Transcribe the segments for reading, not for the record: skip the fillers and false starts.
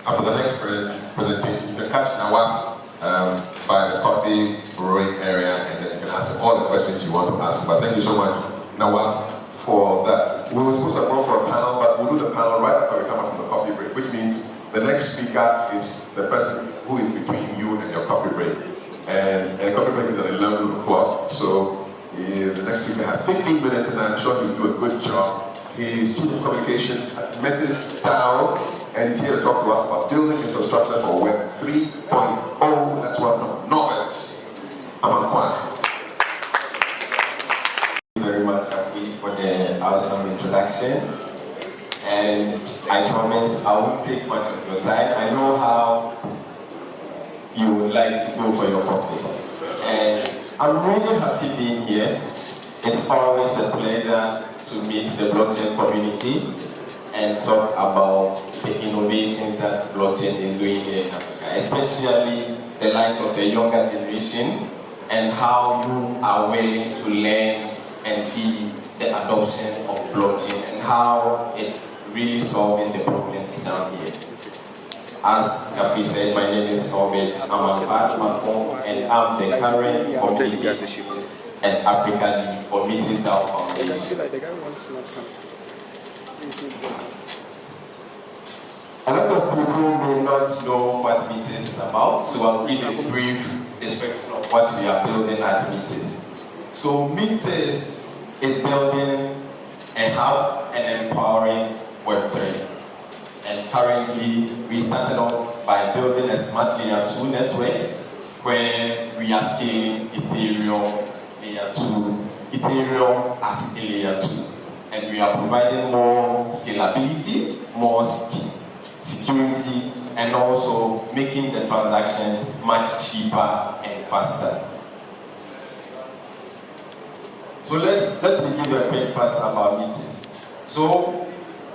After the next presentation, you can catch Nawaf by the coffee brewing area, and then you can ask all the questions you want to ask. But thank you so much, Nawaf, for that. We were supposed to go for a panel, but we'll do the panel right after we come up from the coffee break, which means the next speaker is the person who is between you and your coffee break. And the coffee break is at 11 o'clock, so the next speaker has 15 minutes, and I'm sure he'll do a good job. He's Chief of Communication at Metis Tao, and he's here to talk to us about building infrastructure for Web 3.0. Let's welcome Norbert Amankwan. Thank you very much, Kafi, for the awesome introduction. And I promise I won't take much of your time. I know how you would like to go for your coffee. And I'm really happy being here. It's always a pleasure to meet the blockchain community and talk about the innovations that blockchain is doing here in Africa, especially the light of the younger generation and how you are willing to learn and see the adoption of blockchain and how it's really solving the problems down here. As Kafi said, my name is Norbert Amankwan, and I'm the current community and Africa League for Metis Tao Foundation. A lot of people may not know what Metis is about, so I'll give a brief description of what we are building at Metis. So Metis is building a hub and empowering Web3. And currently, we started off by building a smart layer 2 network where we are scaling Ethereum layer 2, Ethereum as a layer 2. And we are providing more scalability, more speed, security, and also making the transactions much cheaper and faster. So let's give a quick facts about Metis. So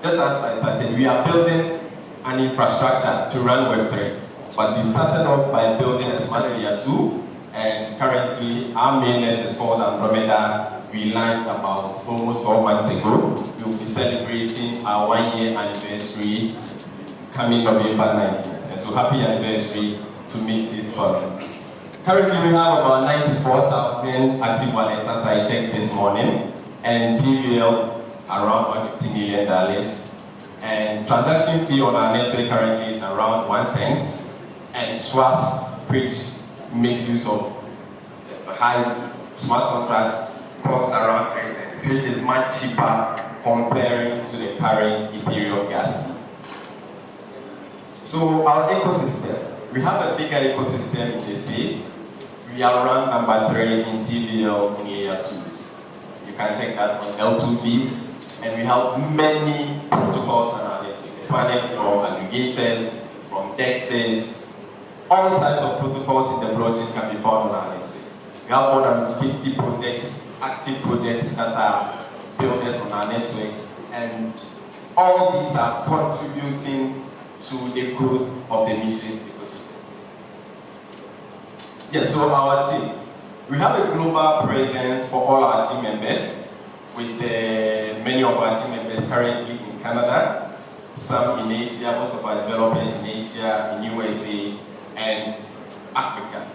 just as I started, we are building an infrastructure to run Web3. But we started off by building a smart layer 2, and currently our mainnet is called Andromeda. We launched about almost 4 months ago. We will be celebrating our 1-year anniversary coming November 19th. And so happy anniversary to Metis Forum. Currently we have about 94,000 active wallets as I checked this morning, and TVL around $150 million. And transaction fee on our network currently is around 1 cent. And swaps, which makes use of high smart contracts, costs around 3 cents, which is much cheaper comparing to the current Ethereum gas. So our ecosystem, we have a bigger ecosystem in this space. We are ranked number 3 in TVL in layer 2s. You can check that on L2Vs, and we have many protocols on our network, spanning from aggregators, from DEXs, all types of protocols in the blockchain can be found on our network. We have more than 50 projects, active projects that are builders on our network, and all these are contributing to the growth of the Metis ecosystem. Yes, so our team. We have a global presence for all our team members, with many of our team members currently in Canada, some in Asia, most of our developers in Asia, in USA, and Africa.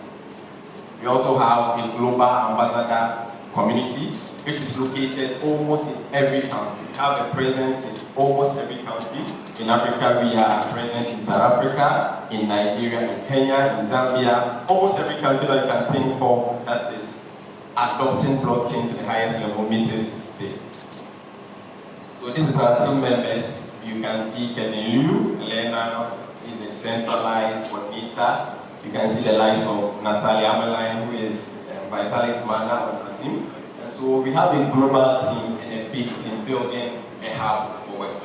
We also have a global ambassador community, which is located almost in every country. We have a presence in almost every country. In Africa, we are present in South Africa, in Nigeria, in Kenya, in Zambia, almost every country that you can think of that is adopting blockchain to the highest level. Metis is there. So this is our team members. You can see Kevin Liu, Elena is the centralized coordinator. You can see the likes of Natalia Ameline, who is Vitalis Mana on our team. And so we have a global team and a big team building a hub for Web3.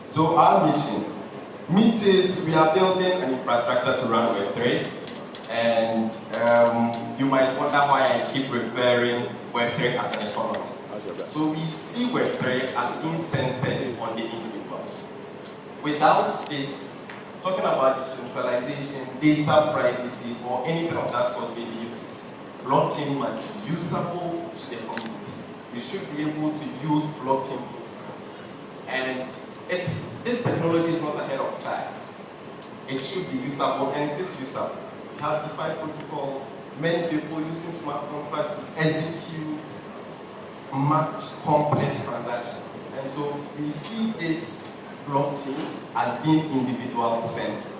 So our mission, Metis, we are building an infrastructure to run Web3. And you might wonder why I keep referring Web3 as an economy. So we see Web3 as incentive on the individual. Without this, talking about decentralization, data privacy, or anything of that sort being used, blockchain must be usable to the community. We should be able to use blockchain. And This technology is not ahead of time. It should be usable, and it is usable. We have DeFi protocols, many people using smart contracts to execute much complex transactions. And so we see this blockchain as being individual-centered.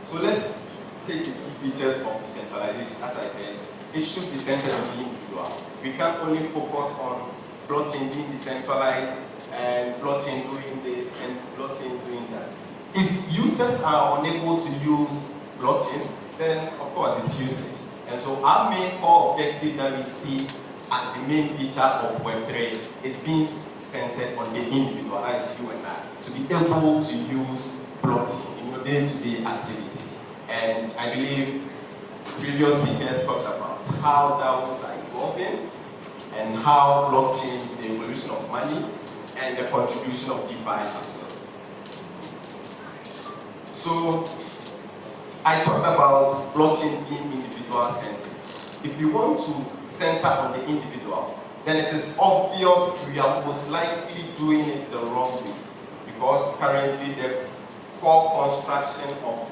So let's take the key features of decentralization. As I said, it should be centered on the individual. We can't only focus on blockchain being decentralized and blockchain doing this and blockchain doing that. If users are unable to use blockchain, then of course it's useless. And so our main core objective that we see as the main feature of Web3 is being centered on the individual, that is you and I, to be able to use blockchain in your day-to-day activities. And I believe previous speakers talked about how DAOs are evolving and how blockchain, the evolution of money, and the contribution of DeFi as well. So I talked about blockchain being individual-centered. If you want to center on the individual, then it is obvious we are most likely doing it the wrong way, because currently the core construction of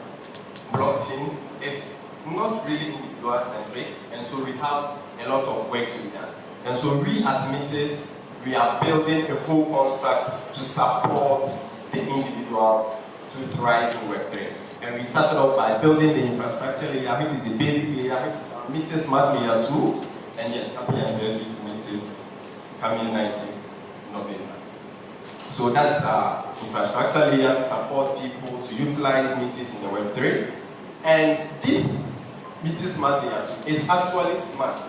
blockchain is not really individual-centric, and so we have a lot of work to be done. And so we as Metis, we are building a full construct to support the individual to thrive in Web3. And we started off by building the infrastructure layer, which is the basic layer, which is our Metis Smart Layer 2. And yes, happy anniversary to Metis coming 19 November. So that's our infrastructure layer to support people to utilize Metis in the Web3. And this Metis Smart Layer 2 is actually smart.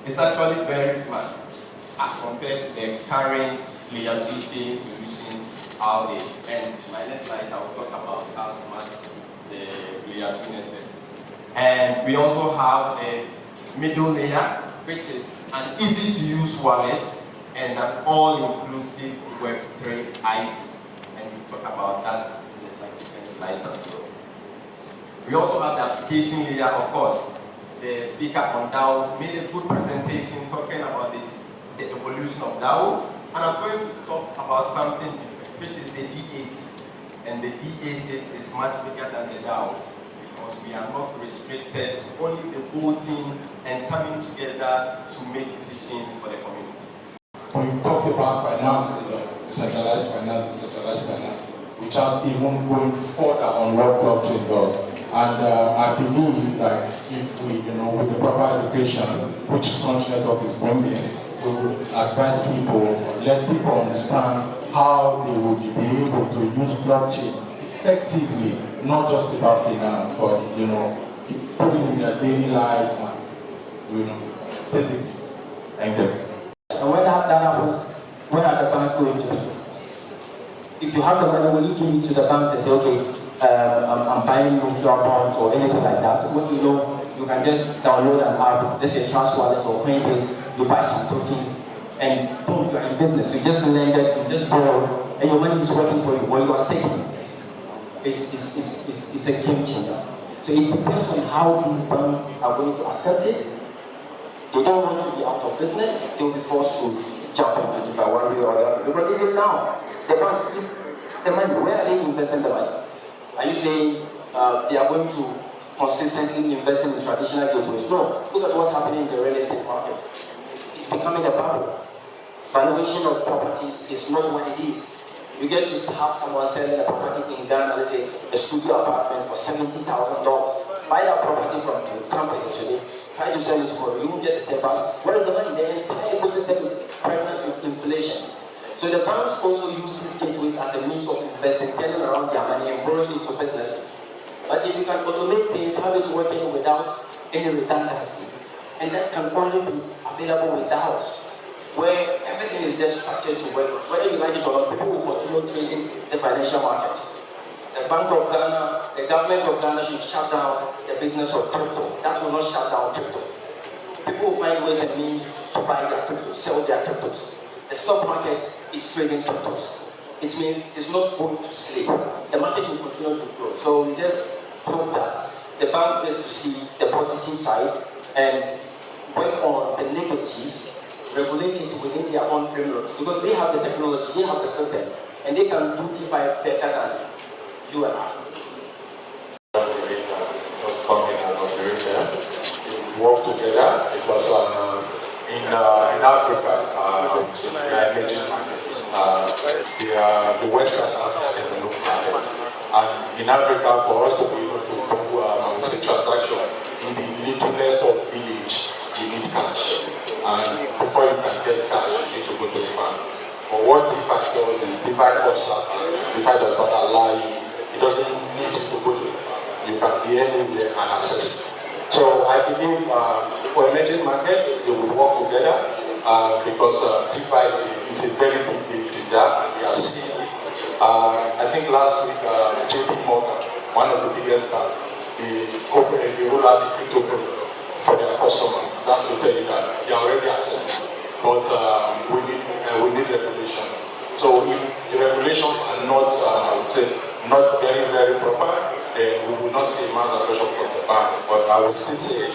It's actually very smart as compared to the current layer 2 solutions out there. And my next slide, I will talk about how smart the layer 2 network is. And we also have a middle layer, which is an easy-to-use wallet and an all-inclusive Web3 ID. And we'll talk about that in the subsequent slides as well. We also have the application layer, of course. The speaker on DAOs made a good presentation talking about this, the evolution of DAOs. And I'm going to talk about something different, which is the DACs. And the DACs is much bigger than the DAOs, because we are not restricted to only the voting and coming together to make decisions for the community. When you talk about finance, decentralized finance, without even going further on what blockchain does. And I believe that if we, with the proper education, which Crunch Network is bringing, we would advise people, let people understand how they would be able to use blockchain effectively, not just about finance, but put it in their daily lives and basically. Thank you. And when that happens, when are the banks going to do? If you have the money, will you give it to the bank and say, okay, I'm buying mutual bonds or anything like that? When you can just download an app, let's say Trust Wallet or Coinbase, you buy some tokens, and boom, you're in business. You just lend it, you just borrow, and your money is working for you, or you are saving. It's a game changer. So it depends on how these banks are going to accept it. They don't want to be out of business, they will be forced to jump into it by one way or the other. Because even now, the banks, the money, where are they investing the money? Are you saying they are going to consistently invest in traditional gateways? No. Look at what's happening in the real estate market. It's becoming a bubble. Valuation of properties is not what it is. You get to have someone selling a property in Ghana, let's say a studio apartment for $70,000. Buy that property from the company today, try to sell it for you, get the same back. What is the money? The entire ecosystem is pregnant with inflation. So the banks also use these gateways as a means of investing, getting around their money and borrowing into businesses. But if you can automate things, have it working without any redundancy, and that can only be available with DAOs, where everything is just structured to work. Whether you like it or not, people will continue trading the financial market. The Bank of Ghana, the government of Ghana should shut down the business of crypto. That will not shut down crypto. People will find ways and means to buy their cryptos, sell their cryptos. The stock market is trading cryptos. It means it's not going to sleep. The market will continue to grow. So we just hope that the bank gets to see the positive side and work on the negatives regulate it within their own frameworks because they have the technology, they have the system, and they can do DeFi better than you and I. Was coming and operator. We worked together. It was in Africa, the emerging markets, the Western Africa developed markets. And in Africa, for us to be able to do transaction in the littleness of village, you need cash. And before you can get cash, you need to go to the bank. But what DeFi does is DeFi cuts out. DeFi does not allow you. It doesn't need to go to. You can be anywhere and access. So I believe for emerging markets, they will work together because DeFi is a very big deal to that, and we are seeing it. I think last week, JP Morgan, one of the biggest banks, they rolled out the crypto product for their customers. That's to tell you that they are already accepting. But we need regulations. So if the regulations are not, I would say, not very, very proper, we will not see mass adoption from the banks. But I will still say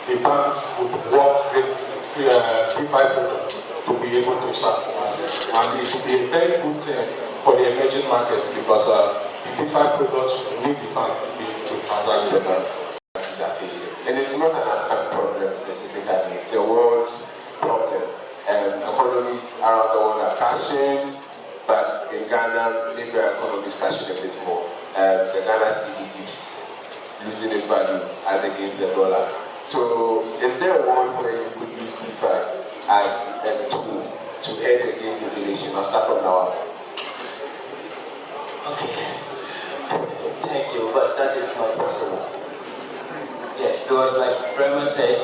the banks would work with DeFi products to be able to serve us. And it will be a very good thing for the emerging markets because the DeFi products need the bank to be able to transact with them. And it's not an African problem specifically, it's a world problem. Economies around the world are crashing, but in Ghana, maybe our economy is crashing a bit more. The Ghana cedi keeps losing its value as against the dollar. So is there a world where you could use DeFi as a tool to head against inflation? I'll start from now on. Okay. Thank you, but that is not possible. Yes, because like Bremer said,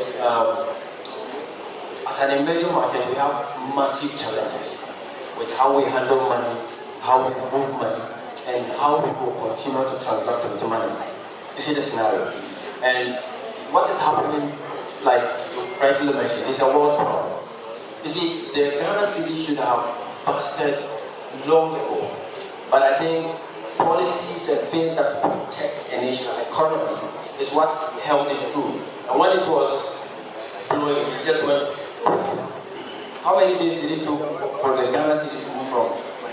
as an emerging market, we have massive challenges with how we handle money, how we move money, and how people continue to transact with money. You see the scenario. And what is happening, like you rightly mentioned, is a world problem. You see, the Ghana cedi should have busted long ago, but I think policies and things that protect a national economy is what helped it through. And when it was blowing, it just went. How many days did it took for the Ghana cedi to move from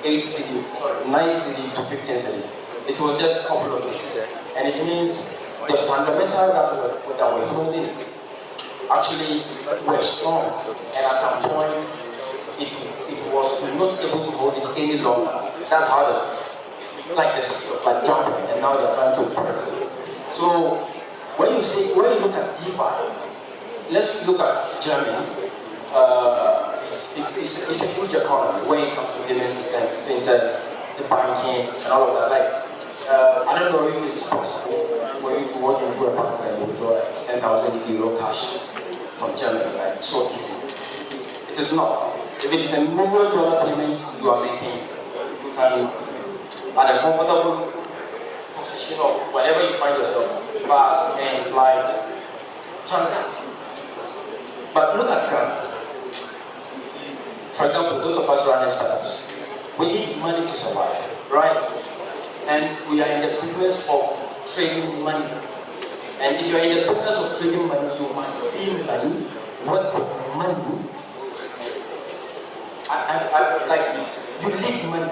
8 cedi, 9 cedi to 15 cedi? It was just a couple of days. And it means the fundamentals that were holding it actually were strong. And at some point, it was not able to hold it any longer. That's how like jumping, and now they're trying to press. So when you look at DeFi, let's look at Germany. It's a huge economy when it comes to payment systems, fintechs, the banking, and all of that. Like, I don't know if it's possible for you to walk into a bank and withdraw 10,000 euro cash from Germany, like so easy. It is not. If it is $1 million payment you are making, you can, at a comfortable position of wherever you find yourself, fast and like transact. But look at Ghana. For example, those of us running startups, we need money to survive, right? And we are in the business of trading money. And if you are in the business of trading money, you must see money, work with money. Like, you need money.